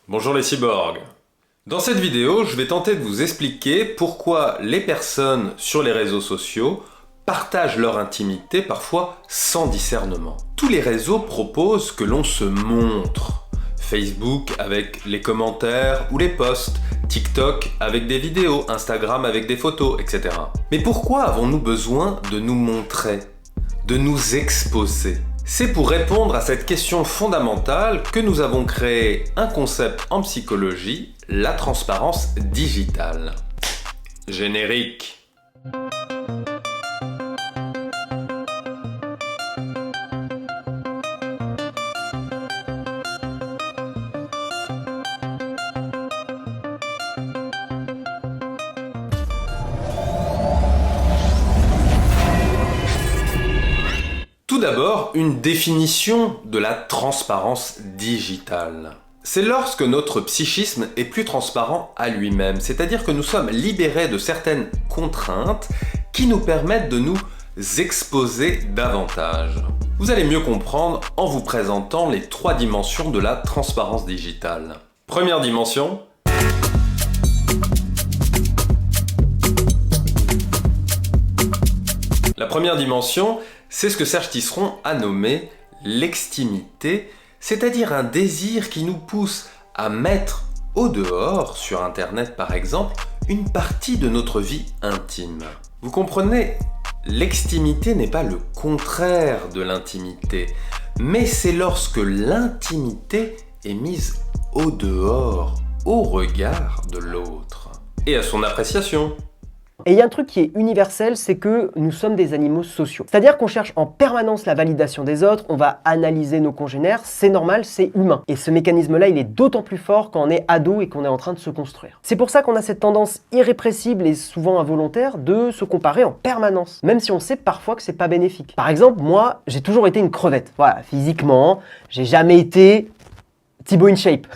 Bonjour les cyborgs. Dans cette vidéo, je vais tenter de vous expliquer pourquoi les personnes sur les réseaux sociaux partagent leur intimité parfois sans discernement. Tous les réseaux proposent que l'on se montre. Facebook avec les commentaires ou les posts, TikTok avec des vidéos, Instagram avec des photos, etc. Mais pourquoi avons-nous besoin de nous montrer, de nous exposer ? C'est pour répondre à cette question fondamentale que nous avons créé un concept en psychologie, la transparence digitale. Générique. Tout d'abord, une définition de la transparence digitale. C'est lorsque notre psychisme est plus transparent à lui-même, c'est-à-dire que nous sommes libérés de certaines contraintes qui nous permettent de nous exposer davantage. Vous allez mieux comprendre en vous présentant les 3 dimensions de la transparence digitale. Première dimension. La première dimension, c'est ce que Serge Tisseron a nommé l'extimité, c'est-à-dire un désir qui nous pousse à mettre au dehors, sur Internet par exemple, une partie de notre vie intime. Vous comprenez, l'extimité n'est pas le contraire de l'intimité, mais c'est lorsque l'intimité est mise au dehors, au regard de l'autre, et à son appréciation. Et il y a un truc qui est universel, c'est que nous sommes des animaux sociaux. C'est-à-dire qu'on cherche en permanence la validation des autres, on va analyser nos congénères, c'est normal, c'est humain. Et ce mécanisme-là, il est d'autant plus fort quand on est ado et qu'on est en train de se construire. C'est pour ça qu'on a cette tendance irrépressible et souvent involontaire de se comparer en permanence, même si on sait parfois que c'est pas bénéfique. Par exemple, moi, j'ai toujours été une crevette. Voilà, physiquement, j'ai jamais été Thibaut in shape.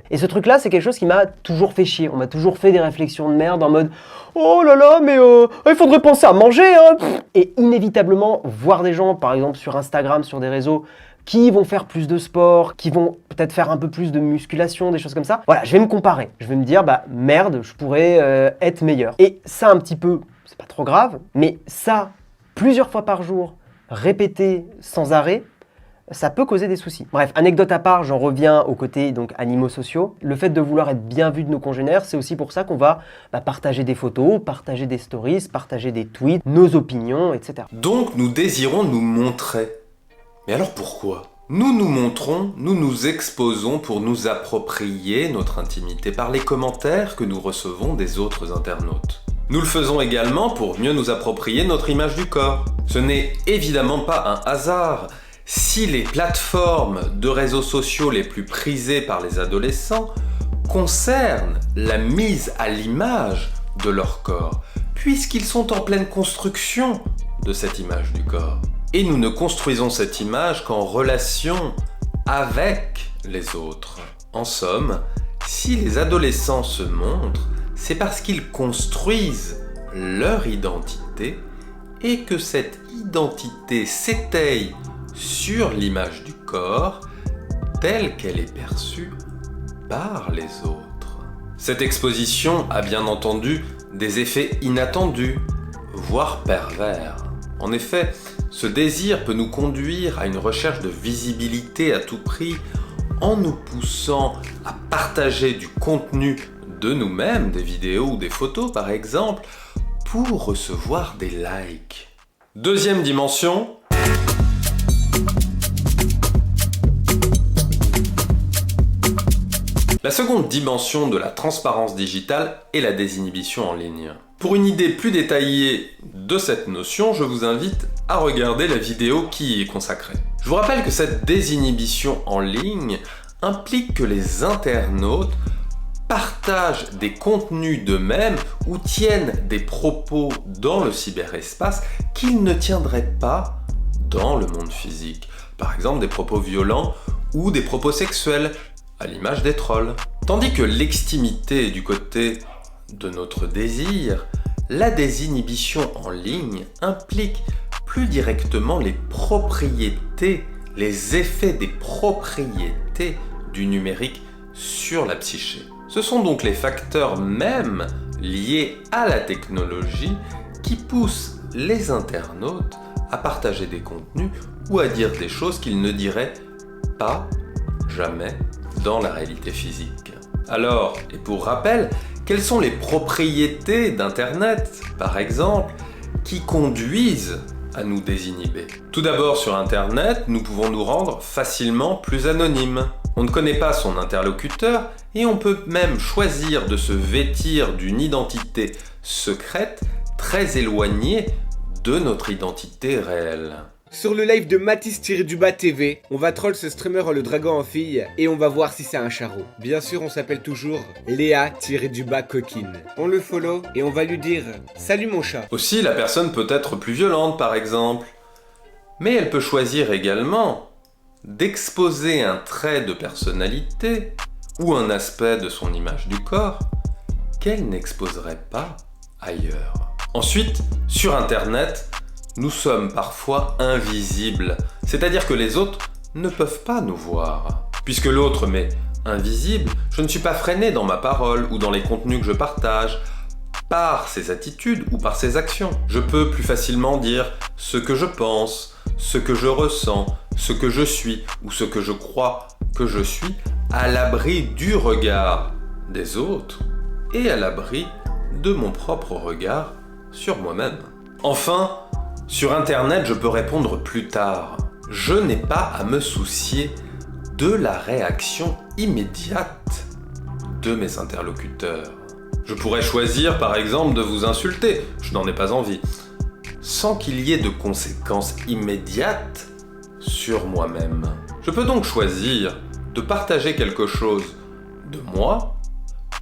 Et ce truc-là, c'est quelque chose qui m'a toujours fait chier. On m'a toujours fait des réflexions de merde en mode « Oh là là, mais il faudrait penser à manger hein !» Et inévitablement, voir des gens, par exemple sur Instagram, sur des réseaux, qui vont faire plus de sport, qui vont peut-être faire un peu plus de musculation, des choses comme ça. Voilà, je vais me comparer. Je vais me dire « Bah merde, je pourrais être meilleur. » Et ça, un petit peu, c'est pas trop grave, mais ça, plusieurs fois par jour, répété sans arrêt, ça peut causer des soucis. Bref, anecdote à part, j'en reviens au côté donc animaux sociaux. Le fait de vouloir être bien vu de nos congénères, c'est aussi pour ça qu'on va partager des photos, partager des stories, partager des tweets, nos opinions, etc. Donc nous désirons nous montrer. Mais alors pourquoi ? Nous nous montrons, nous nous exposons pour nous approprier notre intimité par les commentaires que nous recevons des autres internautes. Nous le faisons également pour mieux nous approprier notre image du corps. Ce n'est évidemment pas un hasard si les plateformes de réseaux sociaux les plus prisées par les adolescents concernent la mise à l'image de leur corps, puisqu'ils sont en pleine construction de cette image du corps. Et nous ne construisons cette image qu'en relation avec les autres. En somme, si les adolescents se montrent, c'est parce qu'ils construisent leur identité et que cette identité s'étaye sur l'image du corps telle qu'elle est perçue par les autres. Cette exposition a bien entendu des effets inattendus, voire pervers. En effet, ce désir peut nous conduire à une recherche de visibilité à tout prix en nous poussant à partager du contenu de nous-mêmes, des vidéos ou des photos par exemple, pour recevoir des likes. Deuxième dimension, la seconde dimension de la transparence digitale est la désinhibition en ligne. Pour une idée plus détaillée de cette notion, je vous invite à regarder la vidéo qui y est consacrée. Je vous rappelle que cette désinhibition en ligne implique que les internautes partagent des contenus d'eux-mêmes ou tiennent des propos dans le cyberespace qu'ils ne tiendraient pas dans le monde physique. Par exemple, des propos violents ou des propos sexuels, à l'image des trolls. Tandis que l'extimité est du côté de notre désir, la désinhibition en ligne implique plus directement les propriétés, les effets des propriétés du numérique sur la psyché. Ce sont donc les facteurs mêmes liés à la technologie qui poussent les internautes à partager des contenus ou à dire des choses qu'ils ne diraient pas, jamais, dans la réalité physique. Alors, et pour rappel, quelles sont les propriétés d'Internet, par exemple, qui conduisent à nous désinhiber? Tout d'abord, sur Internet, nous pouvons nous rendre facilement plus anonymes. On ne connaît pas son interlocuteur et on peut même choisir de se vêtir d'une identité secrète très éloignée de notre identité réelle. Sur le live de Mathis-du-bas TV, on va troll ce streamer en le draguant en fille et on va voir si c'est un charreau. Bien sûr, on s'appelle toujours Léa-du-bas coquine. On le follow et on va lui dire « Salut mon chat ». Aussi, la personne peut être plus violente par exemple. Mais elle peut choisir également d'exposer un trait de personnalité ou un aspect de son image du corps qu'elle n'exposerait pas ailleurs. Ensuite, sur Internet, nous sommes parfois invisibles, c'est-à-dire que les autres ne peuvent pas nous voir. Puisque l'autre m'est invisible, je ne suis pas freiné dans ma parole ou dans les contenus que je partage par ses attitudes ou par ses actions. Je peux plus facilement dire ce que je pense, ce que je ressens, ce que je suis ou ce que je crois que je suis à l'abri du regard des autres et à l'abri de mon propre regard sur moi-même. Enfin, sur Internet, je peux répondre plus tard. Je n'ai pas à me soucier de la réaction immédiate de mes interlocuteurs. Je pourrais choisir par exemple de vous insulter, je n'en ai pas envie, sans qu'il y ait de conséquences immédiates sur moi-même. Je peux donc choisir de partager quelque chose de moi,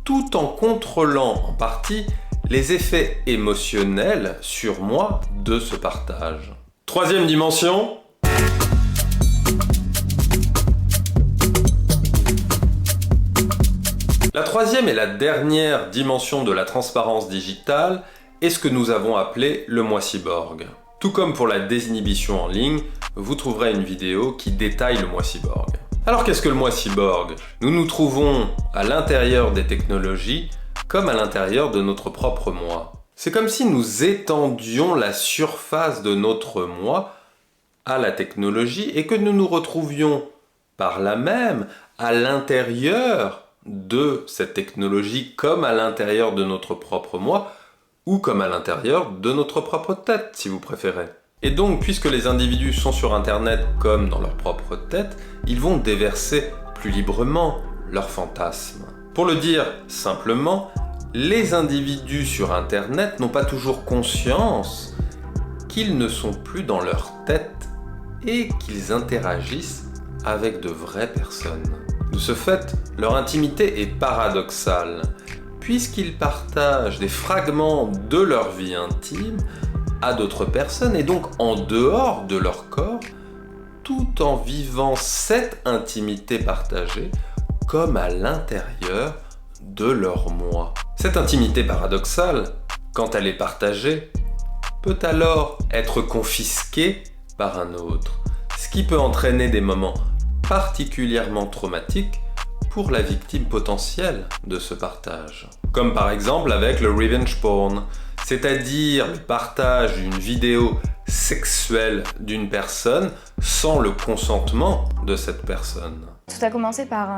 tout en contrôlant en partie les effets émotionnels sur moi de ce partage. Troisième dimension. La troisième et la dernière dimension de la transparence digitale est ce que nous avons appelé le moi cyborg. Tout comme pour la désinhibition en ligne, vous trouverez une vidéo qui détaille le moi cyborg. Alors qu'est-ce que le moi cyborg? Nous nous trouvons à l'intérieur des technologies comme à l'intérieur de notre propre moi. C'est comme si nous étendions la surface de notre moi à la technologie et que nous nous retrouvions par là même à l'intérieur de cette technologie comme à l'intérieur de notre propre moi ou comme à l'intérieur de notre propre tête si vous préférez. Et donc, puisque les individus sont sur Internet comme dans leur propre tête, ils vont déverser plus librement leurs fantasmes. Pour le dire simplement, les individus sur Internet n'ont pas toujours conscience qu'ils ne sont plus dans leur tête et qu'ils interagissent avec de vraies personnes. De ce fait, leur intimité est paradoxale, puisqu'ils partagent des fragments de leur vie intime à d'autres personnes et donc en dehors de leur corps, tout en vivant cette intimité partagée comme à l'intérieur de leur moi. Cette intimité paradoxale, quand elle est partagée, peut alors être confisquée par un autre, ce qui peut entraîner des moments particulièrement traumatiques pour la victime potentielle de ce partage. Comme par exemple avec le revenge porn, c'est-à-dire le partage d'une vidéo sexuelle d'une personne sans le consentement de cette personne. Tout a commencé par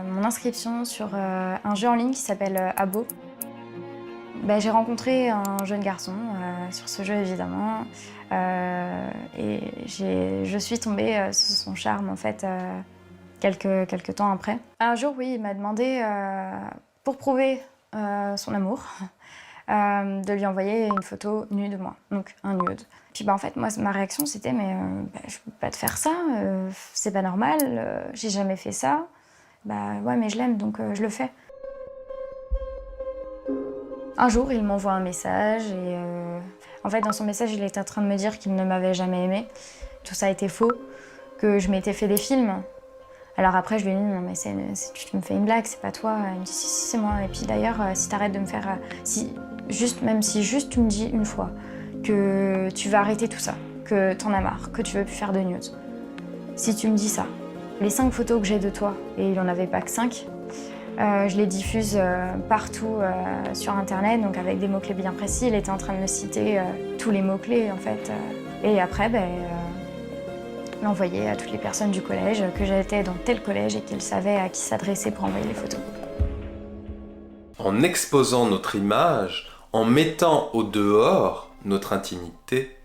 mon inscription sur un jeu en ligne qui s'appelle Abo. J'ai rencontré un jeune garçon sur ce jeu évidemment et je suis tombée sous son charme en fait quelques temps après. Un jour oui, il m'a demandé pour prouver son amour de lui envoyer une photo nue de moi, donc un nude. Puis en fait moi ma réaction c'était mais je peux pas te faire ça, c'est pas normal, j'ai jamais fait ça. Ouais mais je l'aime donc je le fais. Un jour, il m'envoie un message et en fait, dans son message, il était en train de me dire qu'il ne m'avait jamais aimée. Tout ça était faux, que je m'étais fait des films. Alors après, je lui ai dit, non mais tu me fais une blague, c'est pas toi. Il me dit, si, c'est moi. Et puis d'ailleurs, si t'arrêtes de me faire... même si juste tu me dis une fois que tu vas arrêter tout ça, que t'en as marre, que tu veux plus faire de nudes. Si tu me dis ça, les 5 photos que j'ai de toi, et il en avait pas que 5, Je les diffuse partout sur Internet, donc avec des mots-clés bien précis. Il était en train de me citer tous les mots-clés, en fait. Et après, l'envoyer à toutes les personnes du collège, que j'étais dans tel collège et qu'ils savaient à qui s'adresser pour envoyer les photos. En exposant notre image, en mettant au dehors notre intimité,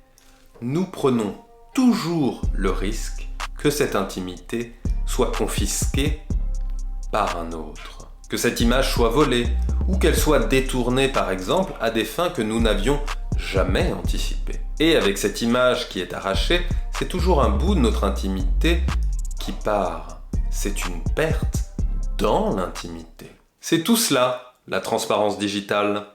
nous prenons toujours le risque que cette intimité soit confisquée par un autre, que cette image soit volée ou qu'elle soit détournée par exemple à des fins que nous n'avions jamais anticipées. Et avec cette image qui est arrachée, c'est toujours un bout de notre intimité qui part. C'est une perte dans l'intimité. C'est tout cela, la transparence digitale.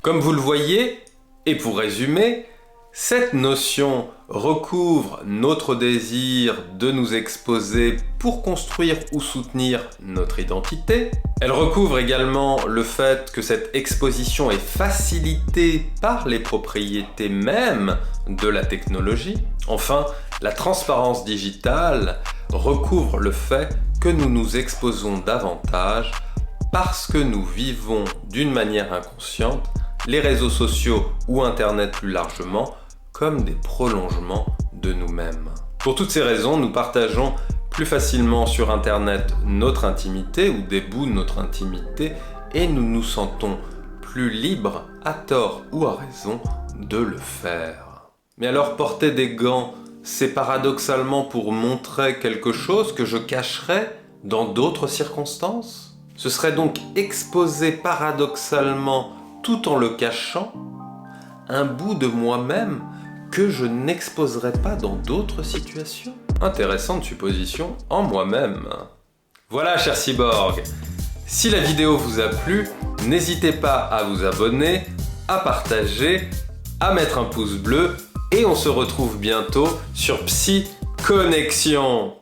Comme vous le voyez, et pour résumer, cette notion recouvre notre désir de nous exposer pour construire ou soutenir notre identité. Elle recouvre également le fait que cette exposition est facilitée par les propriétés mêmes de la technologie. Enfin, la transparence digitale recouvre le fait que nous nous exposons davantage parce que nous vivons d'une manière inconsciente les réseaux sociaux ou Internet plus largement comme des prolongements de nous-mêmes. Pour toutes ces raisons, nous partageons plus facilement sur Internet notre intimité ou des bouts de notre intimité et nous nous sentons plus libres, à tort ou à raison, de le faire. Mais alors porter des gants, c'est paradoxalement pour montrer quelque chose que je cacherais dans d'autres circonstances? Ce serait donc exposer paradoxalement, tout en le cachant, un bout de moi-même que je n'exposerai pas dans d'autres situations. Intéressante supposition en moi-même. Voilà, cher cyborg. Si la vidéo vous a plu, n'hésitez pas à vous abonner, à partager, à mettre un pouce bleu et on se retrouve bientôt sur Psy Connexion.